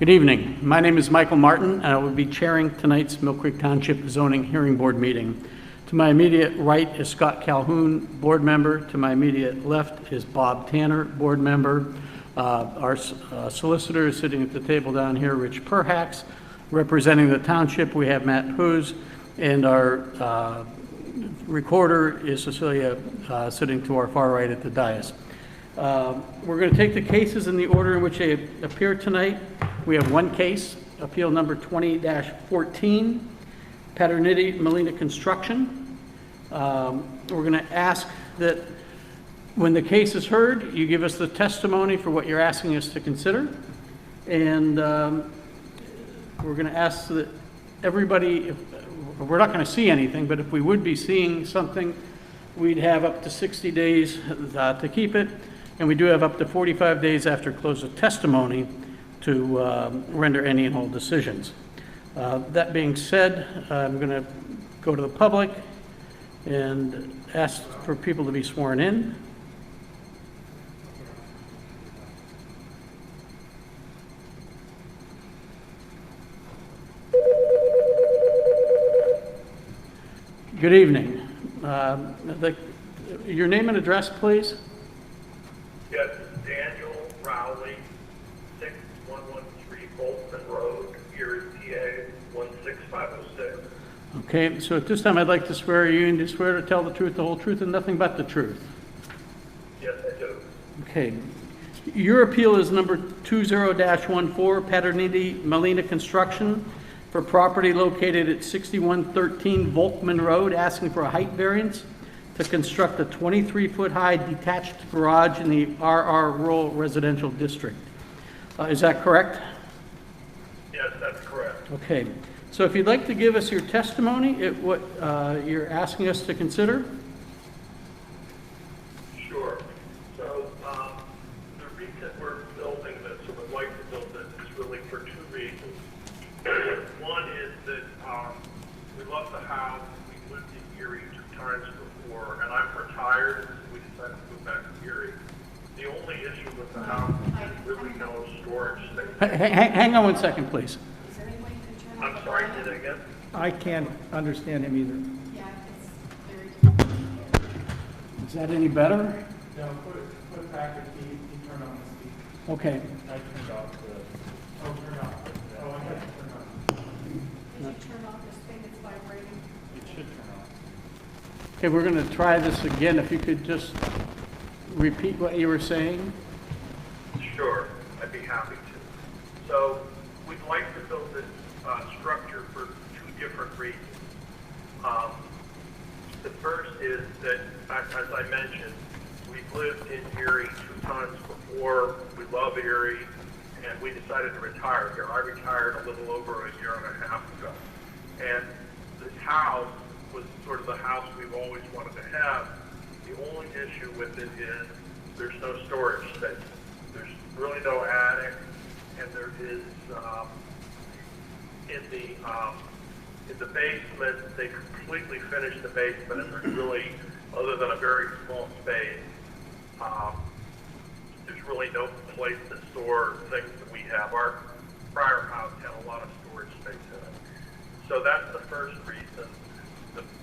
Good evening. My name is Michael Martin, and I will be chairing tonight's Mill Creek Township Zoning Hearing Board meeting. To my immediate right is Scott Calhoun, board member. To my immediate left is Bob Tanner, board member. Our solicitor is sitting at the table down here, Rich Perhax. Representing the township, we have Matt Poos, and our recorder is Cecilia, sitting to our far right at the dais. We're going to take the cases in the order in which they appear tonight. We have one case, appeal number 20-14, Paternity Molina Construction. We're going to ask that when the case is heard, you give us the testimony for what you're asking us to consider. And we're going to ask that everybody, we're not going to see anything, but if we would be seeing something, we'd have up to 60 days to keep it. And we do have up to 45 days after close of testimony to render any and all decisions. That being said, I'm going to go to the public and ask for people to be sworn in. Good evening. Your name and address, please. Yes, Daniel Rowley, 6113 Bolton Road, Erie, PA 16506. Okay, so at this time I'd like to swear you in. Do you swear to tell the truth, the whole truth, and nothing but the truth? Yes, I do. Okay. Your appeal is number 20-14, Paternity Molina Construction, for property located at 6113 Volkman Road, asking for a height variance to construct a 23-foot high detached garage in the RR Rural Residential District. Is that correct? Yes, that's correct. Okay. So if you'd like to give us your testimony at what you're asking us to consider. Sure. So the reason we're building this, or would like to build this, is really for two reasons. One is that we love the house. We lived in Erie 2 times before, and I'm retired, so we decided to go back to Erie. The only issue with the house is really no storage space. Hang on one second, please. Is there any way you can turn off I'm the sorry, volume? did I get? I can't understand him either. Yeah, it's very. Is that any better? No, put back the key, turn on the speaker. Okay. I turned off the, turn off. Oh, I have to turn on. Did you turn off this thing that's vibrating? It should turn off. Okay, we're going to try this again. If you could just repeat what you were saying. Sure, I'd be happy to. So we'd like to build this structure for two different reasons. The first is that, as I mentioned, we've lived in Erie 2 times before. We love Erie, and we decided to retire here. I retired a little over a year and a half ago. And this house was sort of the house we've always wanted to have. The only issue with it is there's no storage space. There's really no attic, and there is in the basement. They completely finished the basement, and there's really, other than a very small space, there's really no place to store things that we have. Our prior house had a lot of storage space in it, so that's the first reason.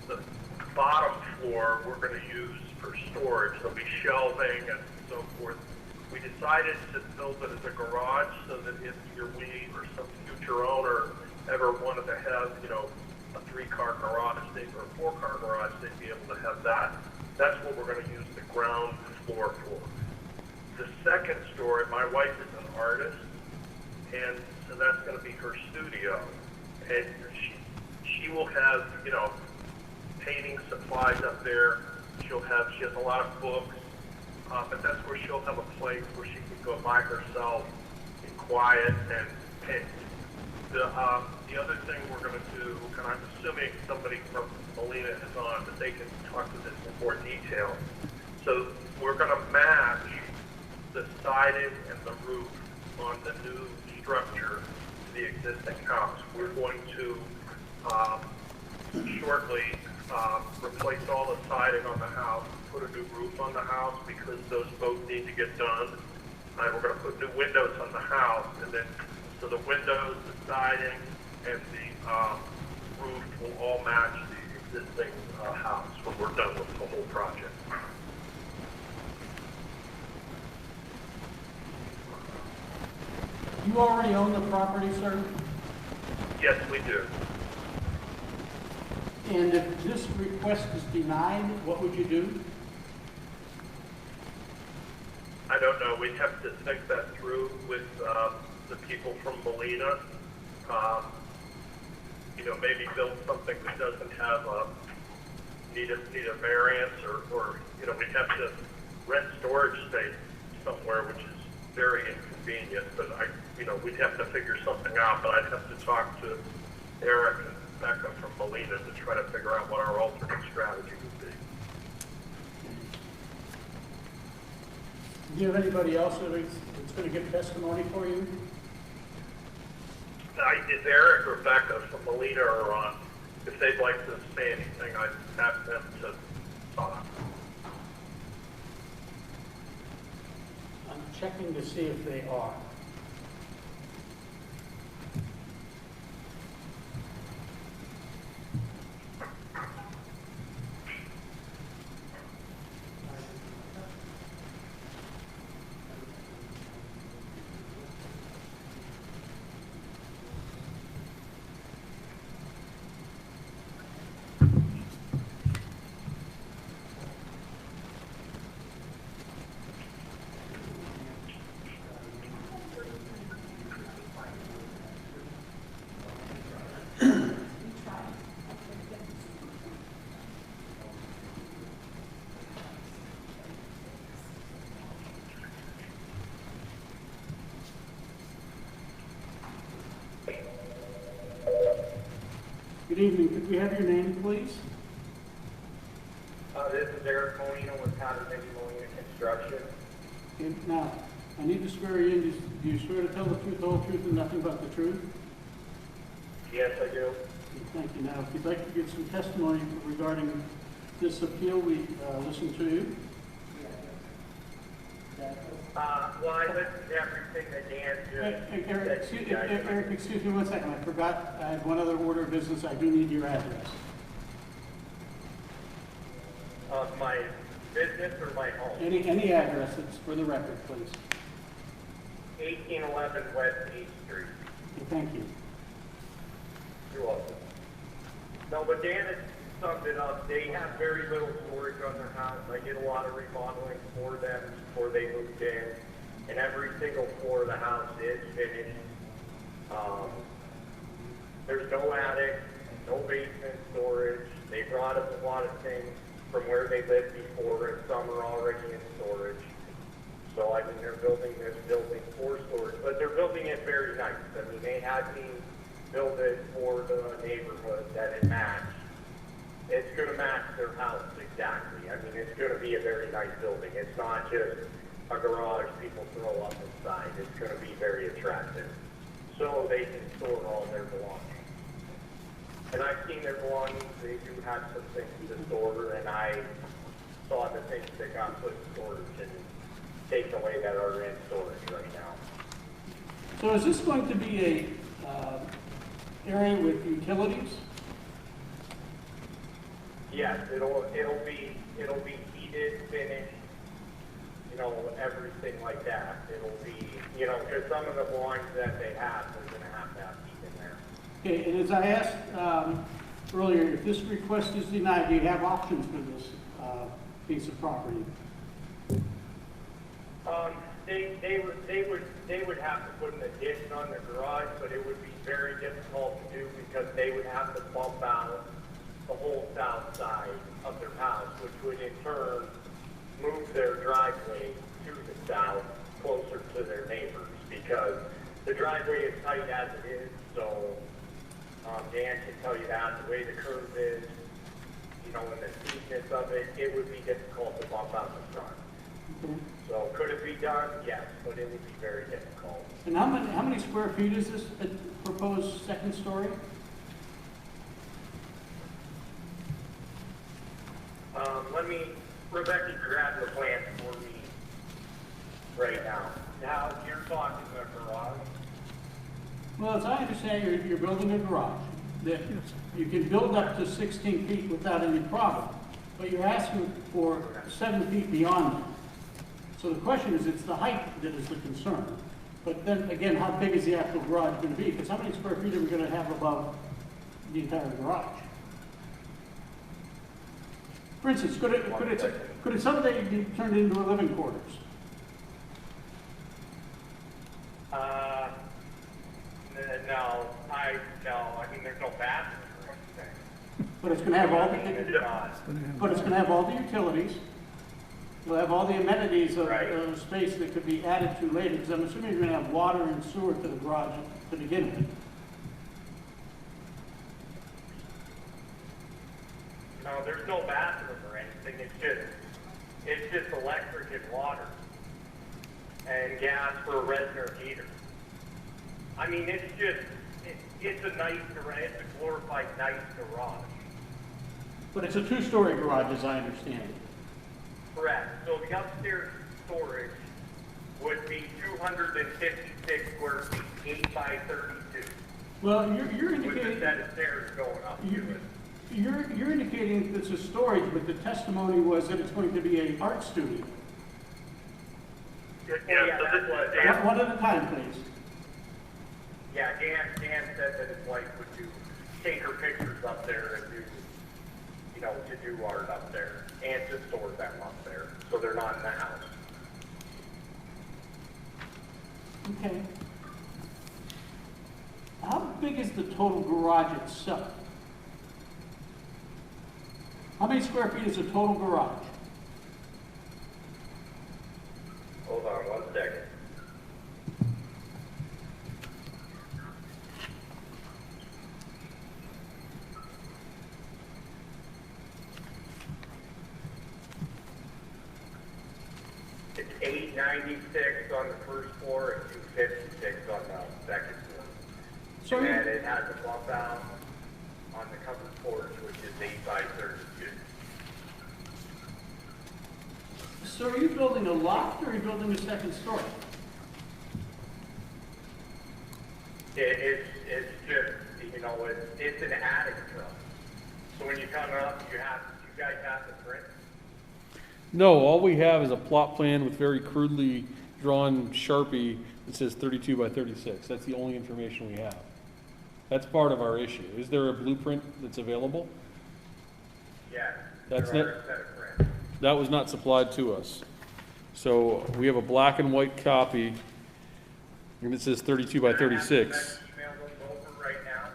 The bottom floor we're going to use for storage. There'll be shelving and so forth. We decided to build it as a garage so that if we or some future owner ever wanted to have, a 3-car garage, or a 4-car garage, they'd be able to have that. That's what we're going to use the ground floor for. The second story, my wife is an artist, and so that's going to be her studio. And she will have, painting supplies up there. She has a lot of books, but that's where she'll have a place where she can go by herself in quiet and paint. The other thing we're going to do, and I'm assuming somebody from Molina is on, but they can talk to this in more detail. So we're going to match the siding and the roof on the new structure to the existing house. We're going to shortly replace all the siding on the house, put a new roof on the house because those both need to get done. And we're going to put new windows on the house, and then So the windows, the siding, and the roof will all match the existing house when we're done with the whole project. You already own the property, sir? Yes, we do. And if this request is denied, what would you do? I don't know. We'd have to think that through with the people from Molina. You know, maybe build something that doesn't have need a variance, or you know, we'd have to rent storage space somewhere, which is very inconvenient. But we'd have to figure something out. But I'd have to talk to Eric and Becca from Molina to try to figure out what our alternate strategy would be. Do you have anybody else that's going to give testimony for you? If Eric or Becca from Molina are on, if they'd like to say anything, I'd ask them to talk. I'm checking to see if they are. Good evening. Could we have your name, please? This is Eric Molina with Cottage Molina Construction. And now, I need to swear you in. Do you swear to tell the truth, the whole truth, and nothing but the truth? Yes, I do. Thank you. Now, if you'd like to give some testimony regarding this appeal, we listen to you. Well, I listened to everything that Dan just Eric, said to you guys. Eric, excuse me 1 second. I forgot. I had one other order of business. I do need your address. Of my business or my home? Any address that's for the record, please. 1811 West 8th Street. Okay, thank you. You're welcome. No, but Dan has summed it up. They have very little storage on their house. I did a lot of remodeling for them before they moved in. And every single floor of the house is finished. There's no attic, no basement storage. They brought up a lot of things from where they lived before, and some are already in storage. So, I mean, they're building this building for storage, but they're building it very nice. I mean, they had me build it for the neighborhood that it matched. It's going to match their house exactly. I mean, it's going to be a very nice building. It's not just a garage people throw up inside. It's going to be very attractive. So they can store all their belongings. And I've seen their belongings. They do have some things to store, and I saw the things that got put in storage and taken away that are in storage right now. So is this going to be a area with utilities? Yes, it'll be heated, finished, you know, everything like that. It'll be, you know, because some of the belongings that they have, they're going to have heat in there. Okay, and as I asked earlier, if this request is denied, do you have options for this piece of property? They would have to put an addition on the garage, but it would be very difficult to do because they would have to bump out the whole south side of their house, which would in turn move their driveway to the south, closer to their neighbors, because the driveway is tight as it is. So Dan can tell you that the way the curve is, you know, and the steepness of it, it would be difficult to bump out the front. Okay. So could it be done? Yes, but it would be very difficult. And how many square feet is this proposed second story? Rebecca, grab the plan for me right now. Now, you're talking the garage? Well, as I understand, you're building a garage that you can build up to 16 feet without any problem, but you're asking for 7 feet beyond that. So the question is, it's the height that is the concern. But then again, how big is the actual garage going to be? Because how many square feet are we going to have above the entire garage? For instance, could it someday be turned into a living quarters? No, I mean, there's no bathroom or anything. But it's going to have all It's the, not. but it's going to have all the utilities. We'll have all the amenities of Right. space that could be added to later, because I'm assuming you're going to have water and sewer to the garage to begin with. No, there's no bathroom or anything. It's just electric and water and gas for a Resner heater. I mean, it's a nice garage. It's a glorified nice garage. But it's a two-story garage, as I understand it. Correct. So the upstairs storage would be 256 square feet, 8 by 32, Well, you're with a indicating, set of stairs going up to it. you're indicating that it's a storage, but the testimony was that it's going to be an art studio. Yeah, Yeah, so that's this is what- Dan. One at a time, please. Yeah, Dan said that his wife would take her pictures up there and to do art up there and to store them up there, so they're not in the house. Okay. How big is the total garage itself? How many square feet is the total garage? Hold on 1 second. It's 896 on the first floor and 256 on the second floor. So And you- then it has a bump out on the covered porch, which is 8 by 32. So are you building a loft or are you building a second story? It's just, it's an attic truck. So when you come up, you guys have the print. No, all we have is a plot plan with very crudely drawn Sharpie that says 32 by 36. That's the only information we have. That's part of our issue. Is there a blueprint that's available? Yeah. That's there not- are a set of prints. That was not supplied to us. So we have a black and white copy, and it says 32 by 36. Can I have the next email look over right now?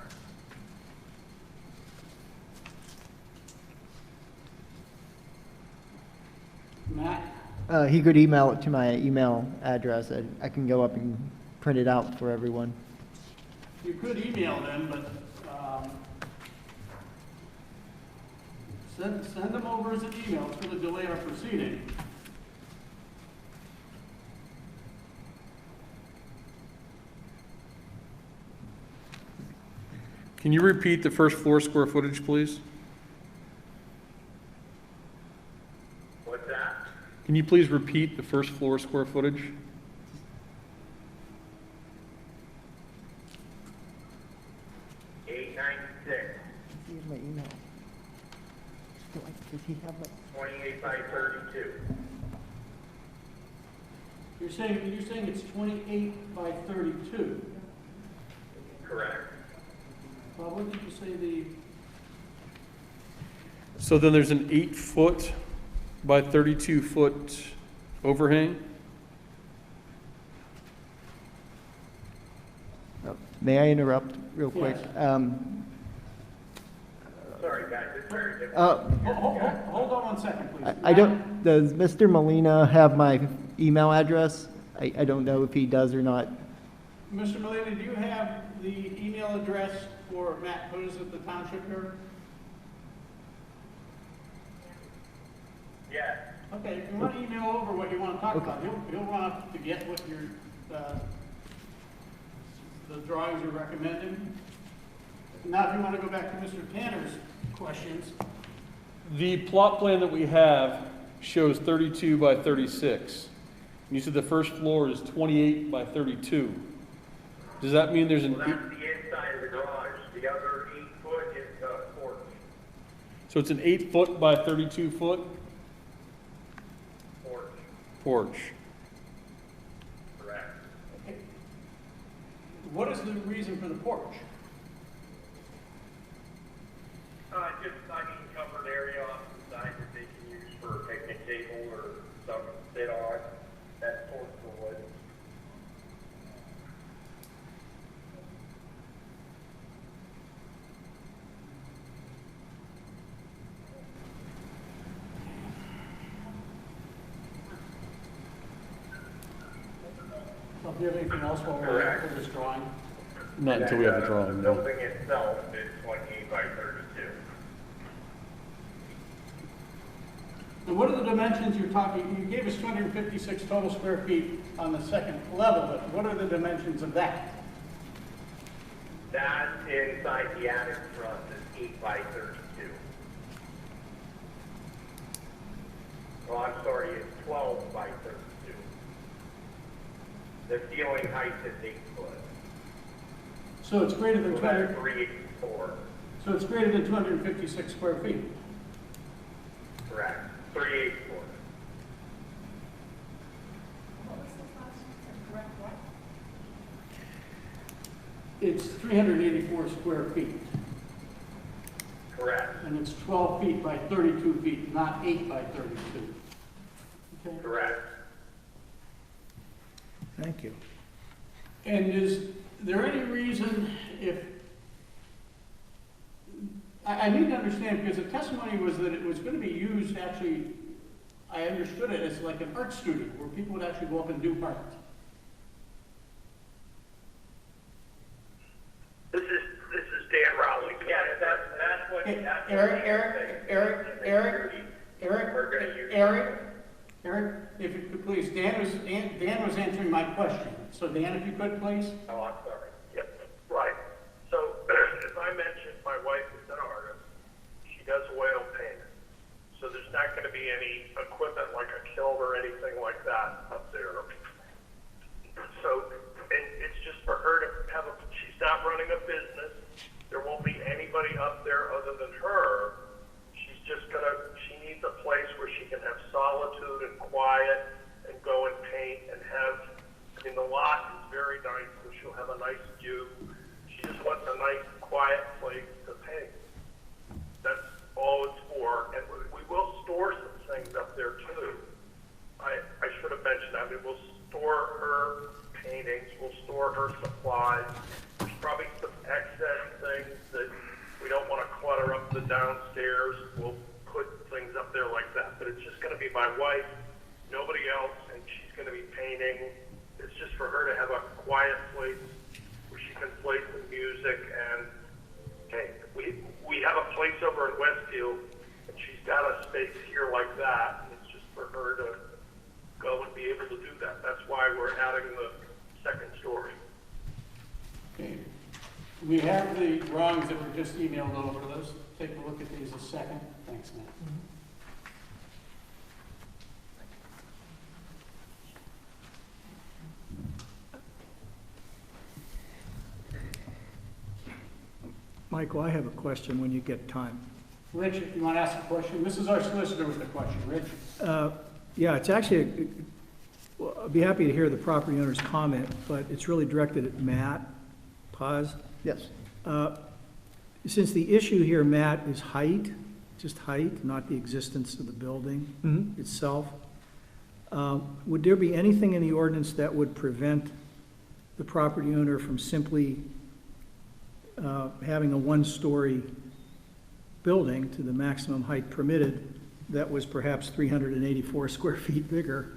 Matt? He could email it to my email address. I can go up and print it out for everyone. You could email them, but send them over as an email. It's going to delay our proceeding. Can you repeat the first floor square footage, please? What's that? Can you please repeat the first floor square footage? Here's my email. Does he have my? 28 by 32. You're saying it's 28 by 32. Correct. Bob, what did you say the, So then there's an 8-foot by 32-foot overhang? May I interrupt real quick? Yes. Sorry, guys, it's very different. hold on 1 second, please. I don't, does Mr. Molina have my email address? I don't know if he does or not. Mr. Molina, do you have the email address for Matt Hose at the township here? Yes. Okay, if you want to email over what you want to talk about, he'll run up to get what your, the drawings are recommending. Now, if you want to go back to Mr. Tanner's questions, The plot plan that we have shows 32 by 36. You said the first floor is 28 by 32. Does that mean there's Well, an, that's the inside of the garage. The other 8 foot is the porch. so it's an 8-foot by 32-foot Porch, porch? correct. What is the reason for the porch? Just, covered area off the side that they can use for a picnic table or something to sit on. That's towards the wood. Well, do you have anything else while we're Correct. at this drawing? Not until we have the The drawing, no. building itself is 28 by 32. And what are the dimensions you're talking, you gave us 256 total square feet on the second level, but what are the dimensions of that? That inside the attic truss is 8 by 32. Well, I'm sorry, it's 12 by 32. The ceiling height is 8 foot. So it's greater than So that's 200, 384, so it's greater than 256 square feet. correct. 384. What was the last one? Correct what? It's 384 square feet, Correct, and it's 12 feet by 32 feet, not 8 by 32. Okay. correct. Thank you. And is there any reason if, I need to understand, because the testimony was that it was going to be used actually, I understood it as like an art studio, where people would actually go up and do art. This is Dan Rowley. Yes, that's what. Hey, that's what Eric, I'm saying. We're gonna use- Eric, if you could please, Dan was answering my question. So Dan, if you could please? Oh, I'm sorry. Yep, right. So, as I mentioned, my wife is an artist. She does oil painting. So there's not going to be any equipment like a kiln or anything like that up there. So, it's just for her to have she's not running a business. There won't be anybody up there other than her. She's just she needs a place where she can have solitude and quiet and go and paint and the lot is very nice, so she'll have a nice view. She just wants a nice, quiet place to paint. That's all it's for. And we will store some things up there too. I should have mentioned that. We'll store her paintings, we'll store her supplies. There's probably some excess things that we don't want to clutter up the downstairs. We'll put things up there like that. But it's just going to be my wife, nobody else, and she's going to be painting. It's just for her to have a quiet place where she can play some music and paint. We have a place over in Westfield, and she's got a space here like that. And it's just for her to go and be able to do that. That's why we're adding the second story. Okay. We have the drawings that were just emailed over. Let's take a look at these a second. Thanks, Matt. Michael, I have a question when you get time. Rich, if you want to ask a question, this is our solicitor with the question. Rich? Yeah, it's actually, well, I'd be happy to hear the property owner's comment, but it's really directed at Matt Paz. Yes. Since the issue here, Matt, is height, just height, not the existence of the building itself, would there be anything in the ordinance that would prevent the property owner from simply having a one-story building to the maximum height permitted that was perhaps 384 square feet bigger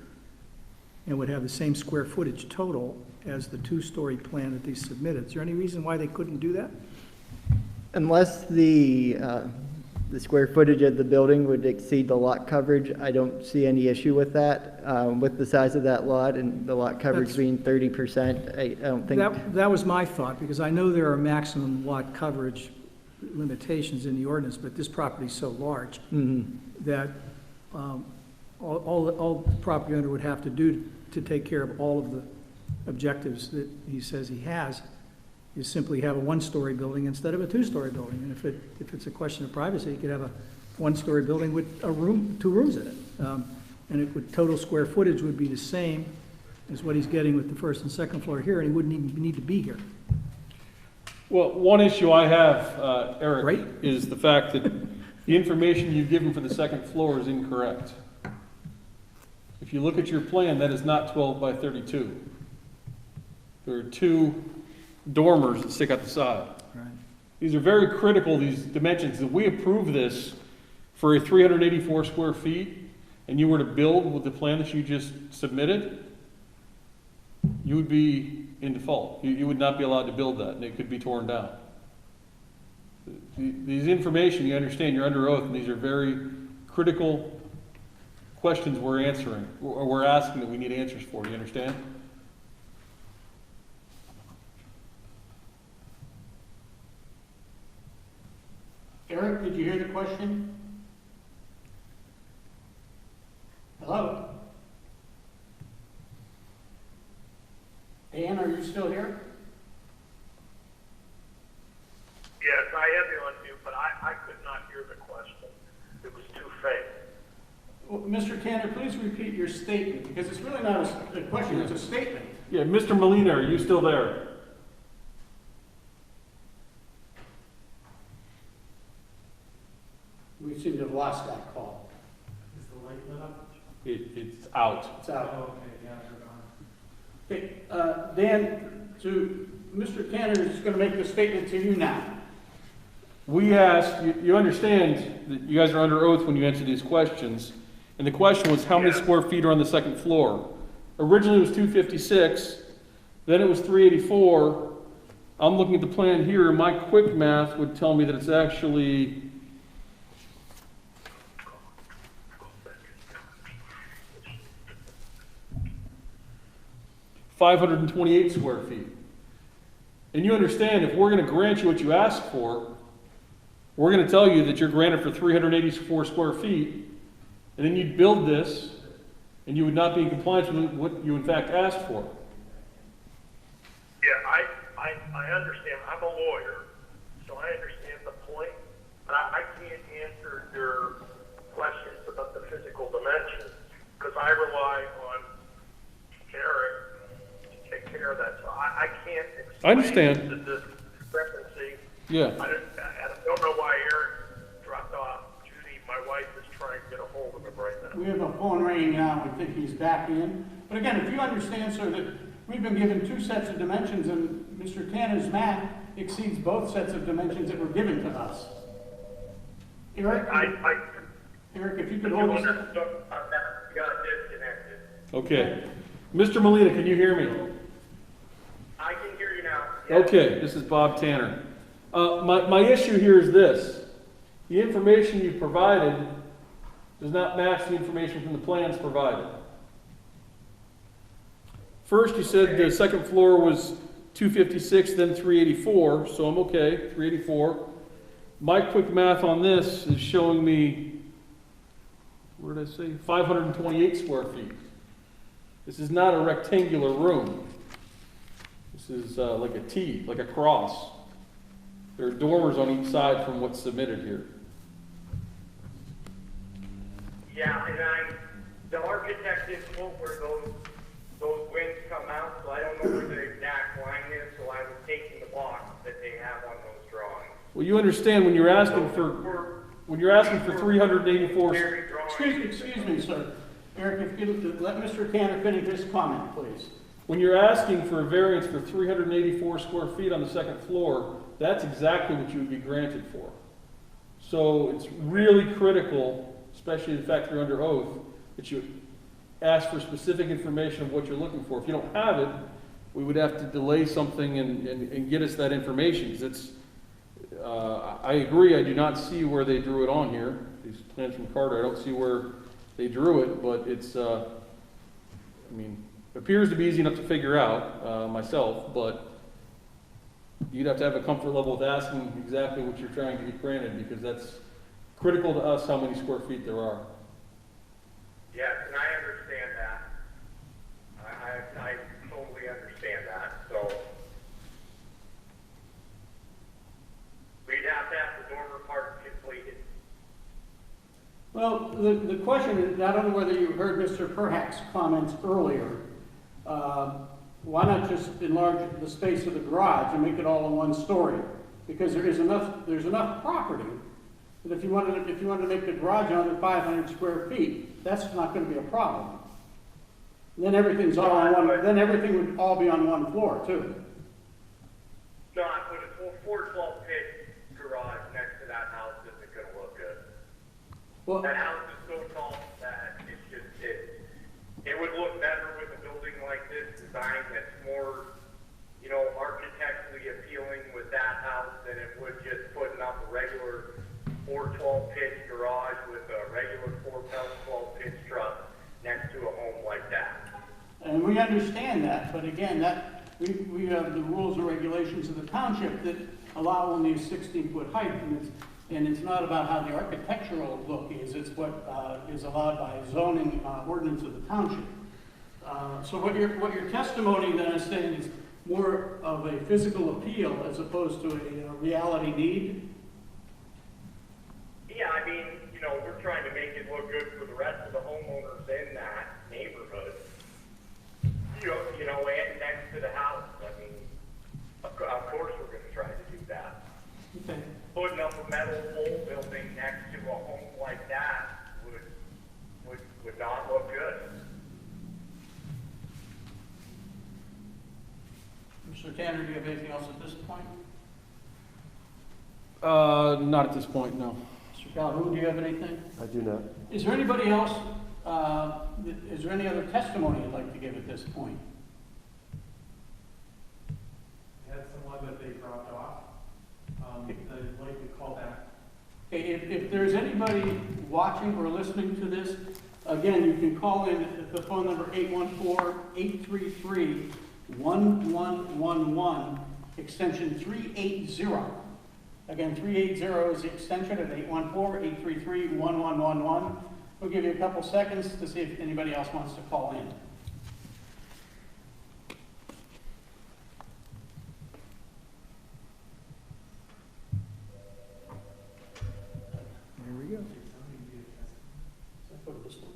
and would have the same square footage total as the two-story plan that they submitted? Is there any reason why they couldn't do that? Unless the square footage of the building would exceed the lot coverage, I don't see any issue with that. With the size of that lot and the lot coverage That's- being 30%, I don't think. That was my thought, because I know there are maximum lot coverage limitations in the ordinance, but this property is so large that all the property owner would have to do to take care of all of the objectives that he says he has you simply have a one-story building instead of a two-story building. And if it's a question of privacy, you could have a one-story building with a room, 2 rooms in it. And it would, total square footage would be the same as what he's getting with the first and second floor here, and he wouldn't even need to be here. Well, one issue I have, Eric, Right. is the fact that the information you've given for the second floor is incorrect. If you look at your plan, that is not 12 by 32. There are 2 dormers that stick out the side. Right. These are very critical, these dimensions. If we approve this for a 384 square feet, and you were to build with the plan that you just submitted, you would be in default. You would not be allowed to build that, and it could be torn down. These information, you understand, you're under oath, and these are very critical questions we're answering, or we're asking that we need answers for, you understand? Eric, did you hear the question? Hello? Dan, are you still here? Yes, I have you on mute, but I could not hear the question. It was too faint. Well, Mr. Tanner, please repeat your statement, because it's really not a question, it's a statement. Yeah, Mr. Molina, are you still there? We seem to have lost that call. Is the light lit up? It's out. It's out. Oh, okay, yeah, they're gone. Okay, Dan, Mr. Tanner is going to make the statement to you now. We asked, you understand that you guys are under oath when you answer these questions, and the question was how many Yeah. square feet are on the second floor? Originally it was 256, then it was 384. I'm looking at the plan here, and my quick math would tell me that it's actually 528 square feet. And you understand, if we're going to grant you what you asked for, we're going to tell you that you're granted for 384 square feet, and then you'd build this, and you would not be in compliance with what you in fact asked for. Yeah, I understand. I'm a lawyer, so I understand the point, but I can't answer your questions about the physical dimensions because I rely on Eric to take care of that. So I can't explain I understand. the discrepancy. Yeah. I don't know why Eric dropped off. Judy, my wife, is trying to get a hold of him right now. We have a phone ringing now, we think he's back in. But again, if you understand, sir, that we've been given 2 sets of dimensions, and Mr. Tanner's math exceeds both sets of dimensions that were given to us. Eric, Eric, if you could hold us. You got disconnected. Okay. Mr. Molina, can you hear me? I can hear you now. Okay, this is Bob Tanner. My issue here is this. The information you provided does not match the information from the plans provided. First, you said the second floor was 256, then 384, so I'm okay, 384. My quick math on this is showing me, where did I say, 528 square feet. This is not a rectangular room. This is like a T, like a cross. There are dormers on each side from what's submitted here. Yeah, and the architect did quote where those wings come out, so I don't know where the exact line is, so I was taking the box that they have on those drawings. Well, you understand when you're asking for 384. Very drawing. Excuse me, sir. Eric, if you could let Mr. Tanner finish his comment, please. When you're asking for a variance for 384 square feet on the second floor, that's exactly what you would be granted for. So it's really critical, especially the fact you're under oath, that you ask for specific information of what you're looking for. If you don't have it, we would have to delay something and get us that information, because it's, I agree, I do not see where they drew it on here. These plans from Carter, I don't see where they drew it, but it's, I mean, it appears to be easy enough to figure out myself, but you'd have to have a comfort level with asking exactly what you're trying to get granted, because that's critical to us how many square feet there are. Yes, and I understand that. I totally understand that, so. Well, the question is, I don't know whether you heard Mr. Perhacs' comments earlier. Why not just enlarge the space of the garage and make it all in one story? Because there's enough property that if you wanted to make the garage under 500 square feet, that's not going to be a problem. Then everything would all be on one floor too. Not with a 412 pit garage next to that house isn't gonna look good. Well, That house is so tall that it would look better with a building like this design that's more, architecturally appealing with that house than it would just putting up a regular 412 pitch garage with a regular 412 pitch truck next to a home like that. and we understand that, but again, we have the rules and regulations of the township that allow only a 16-foot height, and it's not about how the architectural look is, it's what is allowed by zoning ordinance of the township. So what your testimony then is saying is more of a physical appeal as opposed to a reality need? Yeah, I mean, we're trying to make it look good for the rest of the homeowners in that neighborhood. And next to the house. I mean, of course we're going to try to do that. Okay. Putting up a metal pole building next to a home like that would not look good. Mr. Tanner, do you have anything else at this point? Not at this point, no. Mr. Calhoun, do you have anything? I do not. Is there anybody else, is there any other testimony you'd like to give at this point? We had someone that they dropped off. They'd like to call back. Okay, if there's anybody watching or listening to this, again, you can call in at the phone number 814-833-1111, extension 380. Again, 380 is the extension of 814-833-1111. We'll give you a couple seconds to see if anybody else wants to call in. There we go. Go to this one.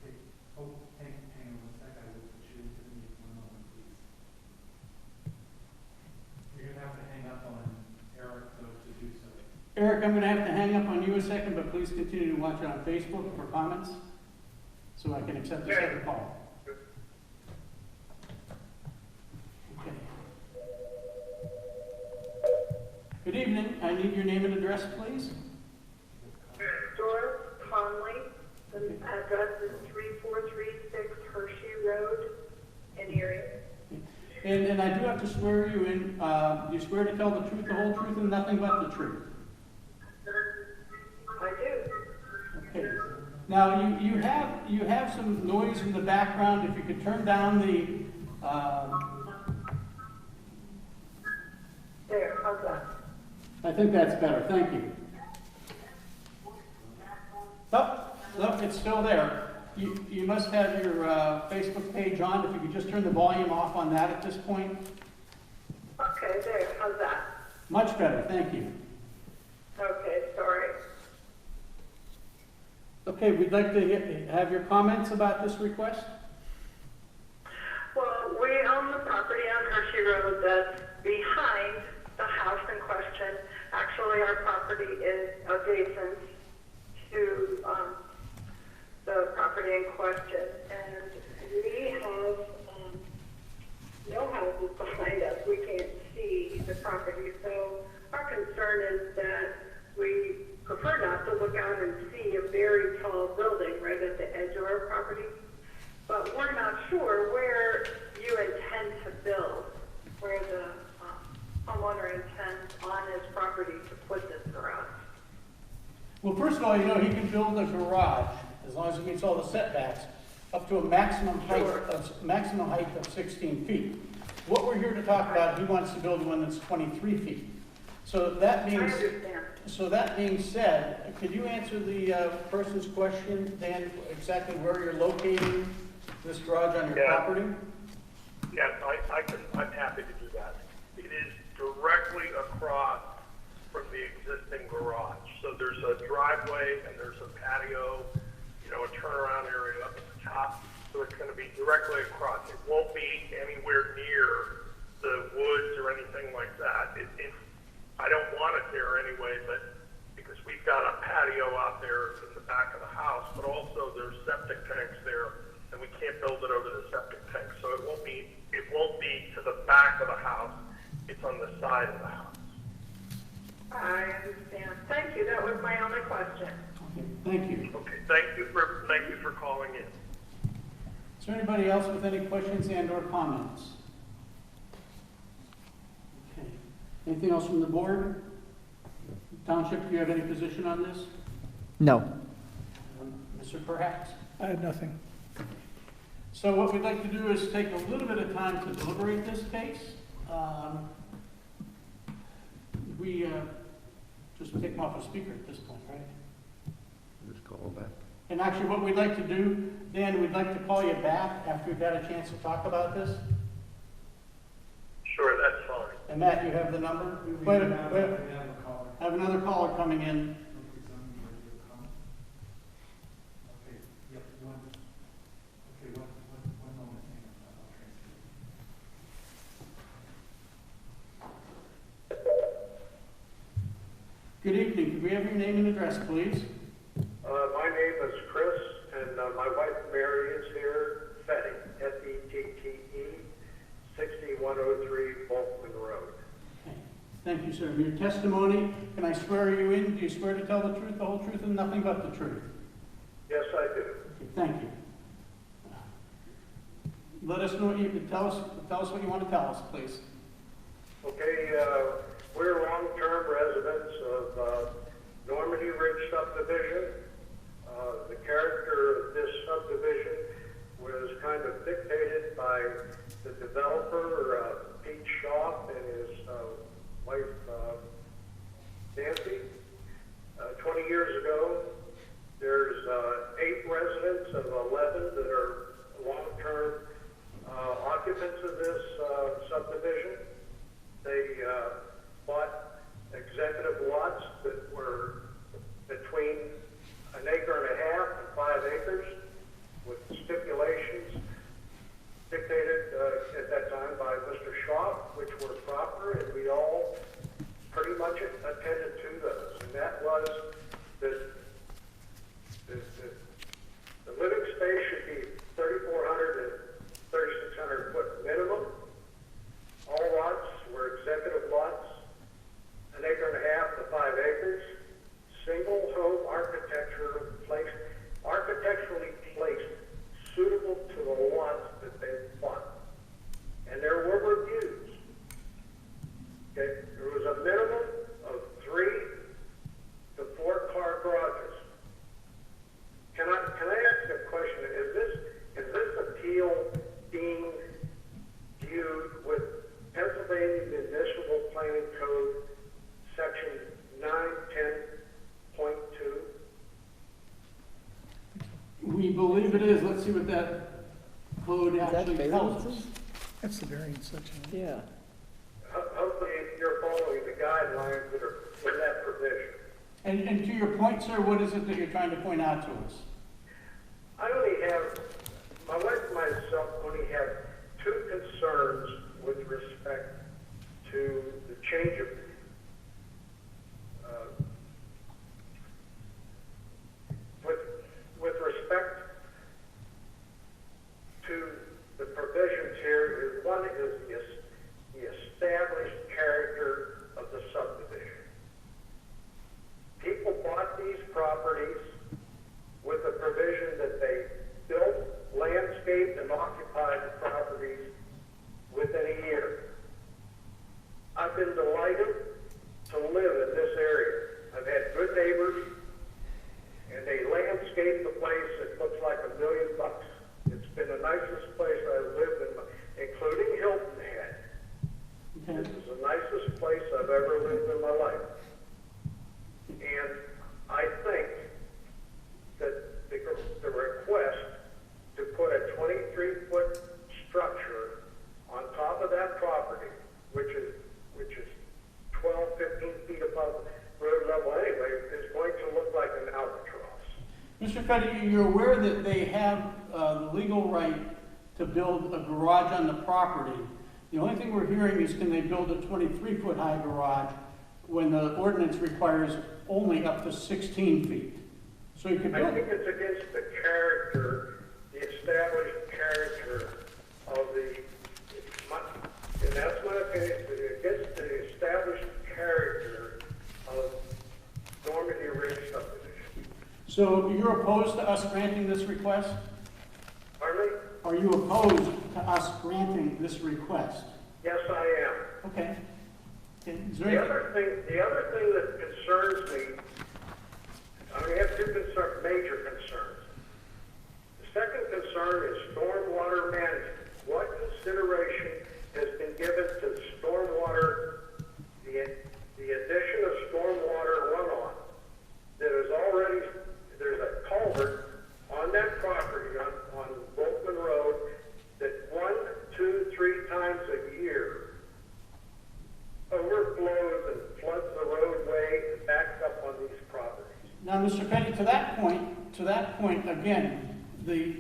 Okay. Oh, hang on one sec. I will put you into the meeting. 1 moment, please. You're gonna have to hang up on Eric, though, to do so. Eric, I'm going to have to hang up on you a second, but please continue to watch it on Facebook for comments so I can accept the second call. Okay. Good evening. I need your name and address, please. Doris Conley, the address is 3436 Hershey Road in Erie. And I do have to swear you in. You swear to tell the truth, the whole truth, and nothing but the truth. I do. Okay. Now, you have some noise in the background. If you could turn down the... There, how's that? I think that's better. Thank you. Oh, no, it's still there. You must have your Facebook page on. If you could just turn the volume off on that at this point. Okay, there, how's that? Much better. Thank you. Okay, sorry. Okay, we'd like to have your comments about this request. Well, we own the property on Hershey Road that's behind the house in question. Actually, our property is adjacent to the property in question, and we have no houses behind us. We can't see the property, so our concern is that we prefer not to look out and see a very tall building right at the edge of our property, but we're not sure where you intend to build, where the homeowner intends on his property to put this garage. Well, first of all, he can build a garage as long as it meets all the setbacks up to a maximum height of 16 feet. What we're here to talk about, he wants to build one that's 23 feet. So that I being understand. said, could you answer the person's question, Dan, exactly where you're locating this garage on your Yeah. property? Yes, I'm happy to do that. It is directly across from the existing garage. So there's a driveway and there's a patio, you know, a turnaround area up at the top. So it's going to be directly across. It won't be anywhere near the woods or anything like that. I don't want it there anyway, but because we've got a patio out there in the back of the house, but also there's septic tanks there, and we can't build it over the septic tank. So it won't be to the back of the house. It's on the side of the house. I understand. Thank you. That was my only question. Okay, thank you. Okay, thank you for calling in. Is there anybody else with any questions and/or comments? Okay. Anything else from the board? Township, do you have any position on this? No. Mr. Perhaps? I have nothing. So what we'd like to do is take a little bit of time to deliberate this case. We just take them off a speaker at this point, right? Just call back. And actually, what we'd like to do, Dan, we'd like to call you back after we've had a chance to talk about this. Sure, that's fine. And Matt, you have the number? Wait a minute. I have another caller coming in. Good evening. Could we have your name and address, please? My name is Chris, and my wife Mary is here, Fetty, F-E-T-T-E, 6103 Bolton Road. Okay. Thank you, sir. Your testimony, can I swear you in? Do you swear to tell the truth, the whole truth, and nothing but the truth? Yes, I do. Okay, thank you. Let us know what you can tell us what you want to tell us, please. Okay, we're long-term residents of Normandy Ridge subdivision. The character of this subdivision was kind of dictated by the developer, Pete Shaw, and his wife, Nancy. 20 years ago, there's 8 residents of 11 that are long-term occupants of this subdivision. They bought executive lots that were between 1.5 acres and 5 acres with stipulations dictated at that time by Mr. Shaw, which were proper, and we all pretty much attended to those. And that was that the living space should be 3,400 and 3,600 foot minimum. All lots were executive lots, 1.5 acres to 5 acres, single home architecturally placed, suitable to the lots that they bought. And there were reviews. Okay, there was a minimum of 3 to 4 car garages. Can I ask a question? Is this appeal being viewed with Pennsylvania Municipal Planning Code, Section 910.2? We believe it is. Let's see what that code actually tells us. That's the variance section. Yeah. Hopefully you're following the guidelines that are in that provision. And to your point, sir, what is it that you're trying to point out to us? My wife and myself only have 2 concerns with respect to the change of with respect to the provisions here. One is the established character of the subdivision. People bought these properties with the provision that they built, landscaped, and occupied the properties within a year. I've been delighted to live in this area. I've had good neighbors, and they landscaped the place. It looks like $1 million. It's been the nicest place I've lived in, including Hilton Head. Okay. This is the nicest place I've ever lived in my life. And I think that the request to put a 23-foot structure on top of that property, which is 12, 15 feet above road level anyway, is Mr. Fetty, you're aware that they have the legal right to build a garage on the property. The only thing we're hearing is can they build a 23-foot high garage when the ordinance requires only up to 16 feet? So you could I build, think it's against the character, the established character of and that's my opinion, it's against the established character of Normandy Ridge subdivision. so you're opposed to us granting this request? Pardon me? Are you opposed to us granting this request? Yes, I am. Okay. Is there The any- other thing that concerns me, I have two major concerns. The second concern is stormwater management. What consideration has been given to stormwater, the addition of stormwater runoff that is already, there's a culvert on that property on Boltman Road that 1, 2, 3 times a year overflows and floods the roadway and backs up on these properties. Now, Mr. Petty, to that point, again, the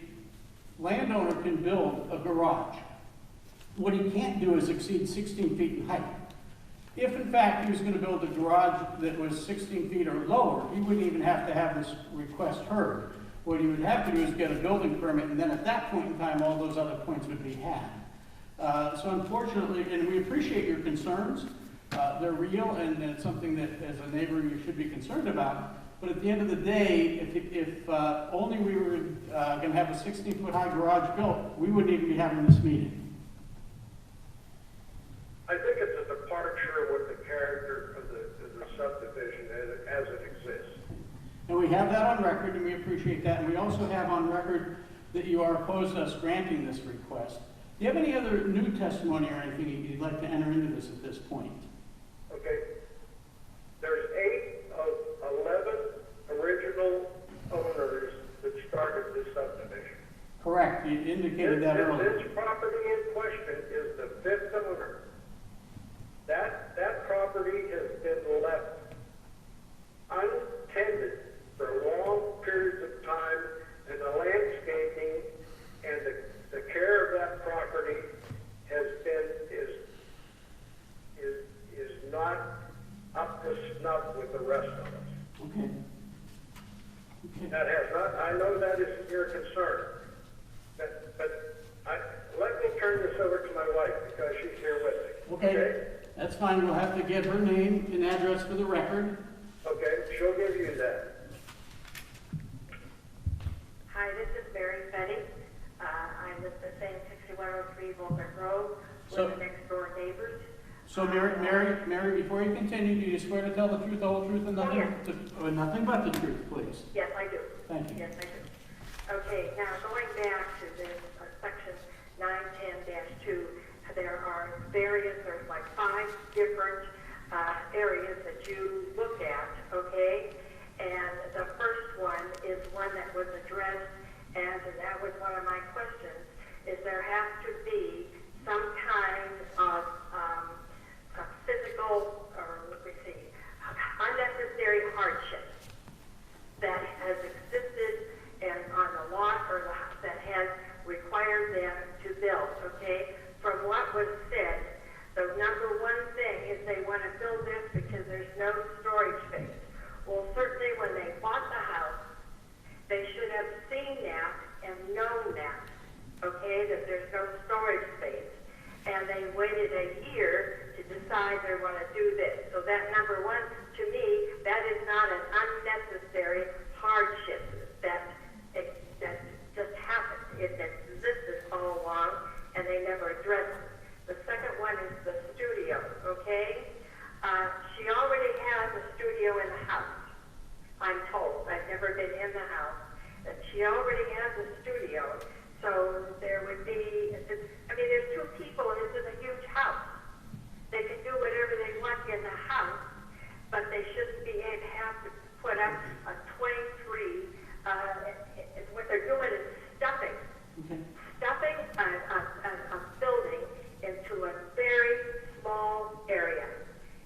landowner can build a garage. What he can't do is exceed 16 feet in height. If in fact he was going to build a garage that was 16 feet or lower, he wouldn't even have to have this request heard. What he would have to do is get a building permit, and then at that point in time, all those other points would be had. So unfortunately, and we appreciate your concerns, they're real, and it's something that as a neighbor you should be concerned about. But at the end of the day, if only we were going to have a 16-foot high garage built, we wouldn't even be having this meeting. I think it's a departure with the character of the subdivision as it exists. And we have that on record, and we appreciate that. And we also have on record that you are opposed to us granting this request. Do you have any other new testimony or anything you'd like to enter into this at this point? Okay? There's 8 of 11 original owners that started this subdivision. Correct, you indicated that earlier. This property in question is the 5th owner. That property has been left untended for long periods of time, and the landscaping and the care of that property has been is not up to snuff with the rest of us. Okay. That has not. I know that isn't your concern, but let me turn this over to my wife because she's here with me. Okay, that's fine. We'll have to get her name and address for the record. Okay, she'll give you that. Hi, this is Mary Fetty. I live the same 6103 Volker Road. So- We're the next door neighbors. So Mary, before you continue, do you swear to tell the truth, the whole truth, and nothing, nothing but the truth, please? Yes, I do. Thank you. Yes, I do. Okay, now going back to this section 910-2, there's like 5 different areas that you look at, okay? And the first one is one that was addressed, and that was one of my questions, is there has to be some kind of physical, or let me see, unnecessary hardship that has existed and on the lot or that has required them to build, okay? From what was said, the number one thing is they want to build this because there's no storage space. Well, certainly when they bought the house, they should have seen that and known that, okay, that there's no storage space. And they waited a year to decide they want to do this. So that number one, to me, that is not an unnecessary hardship that just happened. It existed all along, and they never addressed it. The second one is the studio, okay? She already has a studio in the house, I'm told. I've never been in the house. That she already has a studio, so there would be, there's 2 people, and this is a huge house. They can do whatever they want in the house, but they shouldn't be able to have to put up a 23, what they're doing is stuffing a building into a very small area.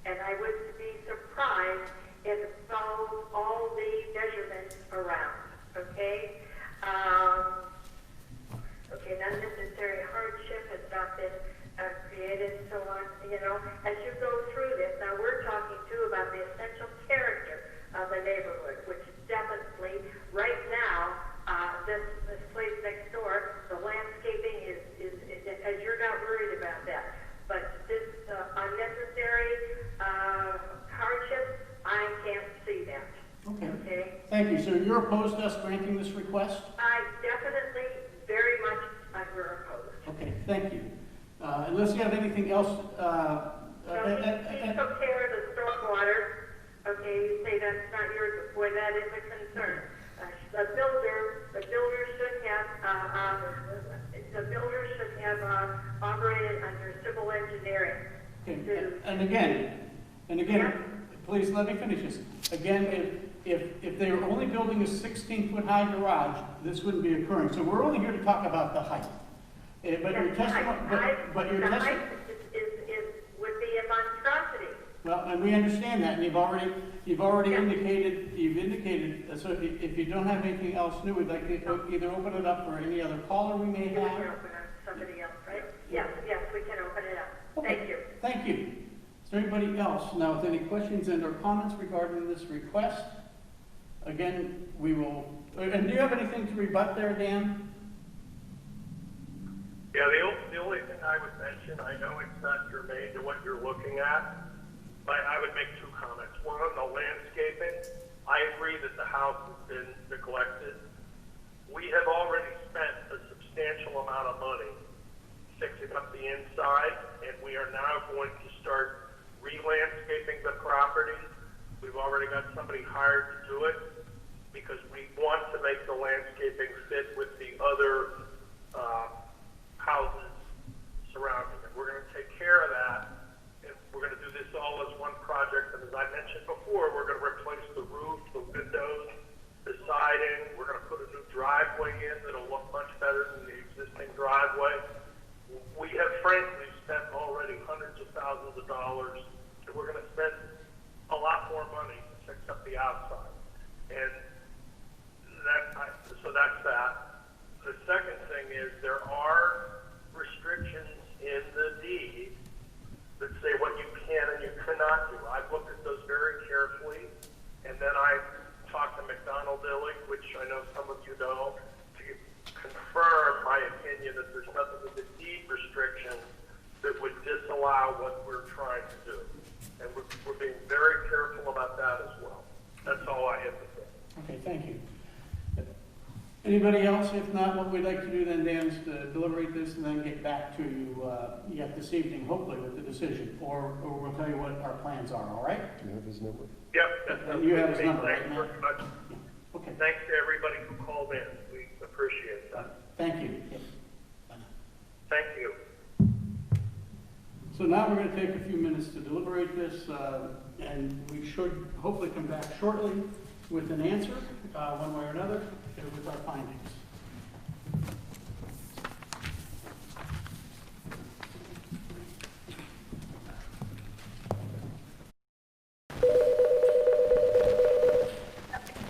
And I would be surprised if it follows all the measurements around, okay? definitely. Right now, this place next door, the landscaping is, as you're not worried about that. But this unnecessary hardship, I can't see that. Okay. Okay? Thank you. So you're opposed to us granting this request? I definitely, very much, we're opposed. Okay, thank you. Unless you have anything else, He took care of the stormwater. Okay, you say that's not yours, but boy, that is a concern. The builder should have operated under civil engineering. okay, and again, please let me finish this. Again, if they were only building a 16-foot high garage, this wouldn't be occurring. So we're only here to talk about the height. But your testimony, but your The testimony. height would be a monstrosity. Well, and we understand that, and you've already indicated, so if you don't have anything else new, we'd like to either open it up for any other caller we may You can have. open up somebody else, right? Yes, we can open it up. Okay, Thank you. Thank you. Is there anybody else now with any questions and or comments regarding this request? Again, we will, and do you have anything to rebut there, Dan? Yeah, the only thing I would mention, I know it's not germane to what you're looking at, but I would make two comments. One on the landscaping. I agree that the house has been neglected. We have already spent a substantial amount of money fixing up the inside, and we are now going to start re-landscaping the property. We've already got somebody hired to do it because we want to make the landscaping fit with the other houses surrounding it. We're going to take care of that. And we're going to do this all as one project. And as I mentioned before, we're going to replace the roof, the windows, the siding. We're going to put a new driveway in that'll look much better than the existing driveway. We have frankly spent already hundreds of thousands of dollars, and we're going to spend a lot more money to fix up the outside. And so that's that. The second thing is there are restrictions in the deed that say what you can and you cannot do. I've looked at those very carefully, and then I talked to McDonald Billing, which I know some of you know, to confirm my opinion that there's nothing in the deed restrictions that would disallow what we're trying to do. And we're being very careful about that as well. That's all I have to say. Okay, thank you. Anybody else? If not, what we'd like to do then, Dan, is to deliberate this and then get back to you yet this evening, hopefully with the decision, or we'll tell you what our plans are, all right? Do you have his number? Yep. that sounds You good have to his me. number, Thanks right, very Matt? much. Okay, Thanks to everybody who called in. We appreciate that. thank you. Thank you. So now we're going to take a few minutes to deliberate this, and we should hopefully come back shortly with an answer, one way or another, with our findings.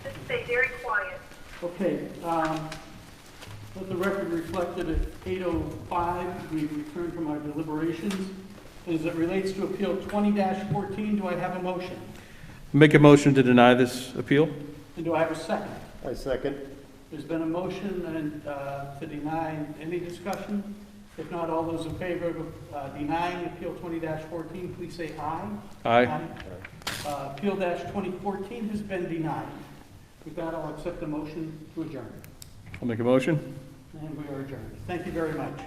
Just stay very quiet. Okay, let the record reflect that at 8:05, we returned from our deliberations. As it relates to Appeal 20-14, do I have a motion? Make a motion to deny this appeal? And do I have a second? I second. There's been a motion and to deny. Any discussion? If not, all those in favor of denying Appeal 20-14, please say aye. Aye. Appeal 2014 has been denied. With that, I'll accept the motion to adjourn. I'll make a motion. And we are adjourned. Thank you very much.